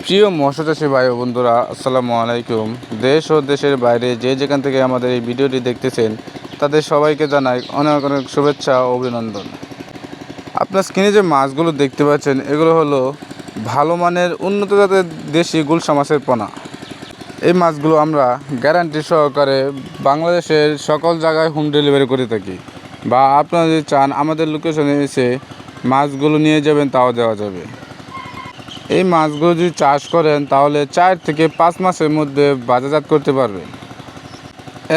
প্রিয় মৎস্য চাষী ভাই ও বন্ধুরা, আসসালামু আলাইকুম। দেশ ও দেশের বাইরে যে যেখান থেকে আমাদের এই ভিডিওটি দেখতেছেন তাদের সবাইকে জানাই অনেক অনেক শুভেচ্ছা ও অভিনন্দন। আপনার স্ক্রিনে যে মাছগুলো দেখতে পাচ্ছেন এগুলো হলো ভালো মানের উন্নত জাতের দেশি গুলশা মাছের পোনা। এই মাছগুলো আমরা গ্যারান্টি সহকারে বাংলাদেশের সকল জায়গায় হোম ডেলিভারি করে থাকি, বা আপনারা যদি চান আমাদের লোকেশনে এসে মাছগুলো নিয়ে যাবেন তাও দেওয়া যাবে। এই মাছগুলো যদি চাষ করেন তাহলে 4 থেকে 5 মাসের মধ্যে বাজারজাত করতে পারবেন।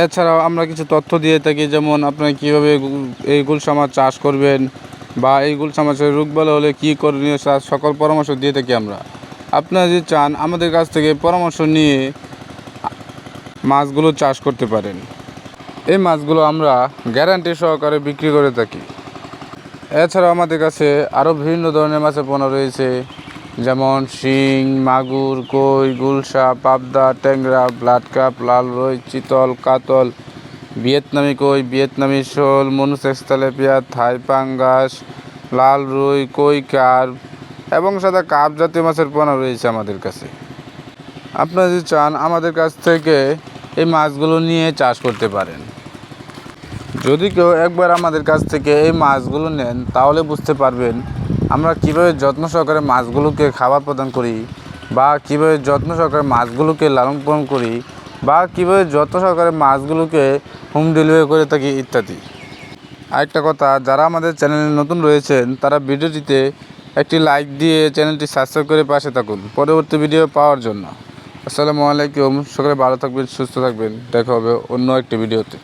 এছাড়াও আমরা কিছু তথ্য দিয়ে থাকি, যেমন আপনারা কীভাবে এই গুলশা মাছ চাষ করবেন বা এই গুলশা মাছের রোগবালাই হলে কী করণীয় সকল পরামর্শ দিয়ে থাকি আমরা। আপনারা যদি চান আমাদের কাছ থেকে পরামর্শ নিয়ে মাছগুলো চাষ করতে পারেন। এই মাছগুলো আমরা গ্যারান্টি সহকারে বিক্রি করে থাকি। এছাড়াও আমাদের কাছে আরও বিভিন্ন ধরনের মাছের পোনা রয়েছে, যেমন শিং, মাগুর, কই, গুলশা, পাবদা, ট্যাংরা, ব্লাড কাপ, লাল রুই, চিতল, কাতল, ভিয়েতনামি কই, ভিয়েতনামি শোল, মনুসেক্স তেলাপিয়া, থাই পাঙ্গাস, লাল রুই, কই কার্প এবং সাদা কাপ জাতীয় মাছের পোনা রয়েছে আমাদের কাছে। আপনারা যদি চান আমাদের কাছ থেকে এই মাছগুলো নিয়ে চাষ করতে পারেন। যদি কেউ একবার আমাদের কাছ থেকে এই মাছগুলো নেন তাহলে বুঝতে পারবেন আমরা কীভাবে যত্ন সহকারে মাছগুলোকে খাবার প্রদান করি, বা কীভাবে যত্ন সহকারে মাছগুলোকে লালন পালন করি, বা কীভাবে যত্ন সহকারে মাছগুলোকে হোম ডেলিভারি করে থাকি ইত্যাদি। আরেকটা কথা, যারা আমাদের চ্যানেলে নতুন রয়েছেন তারা ভিডিওটিতে একটি লাইক দিয়ে চ্যানেলটি সাবস্ক্রাইব করে পাশে থাকুন পরবর্তী ভিডিও পাওয়ার জন্য। আসসালামু আলাইকুম। সকলে ভালো থাকবেন, সুস্থ থাকবেন। দেখা হবে অন্য একটি ভিডিওতে।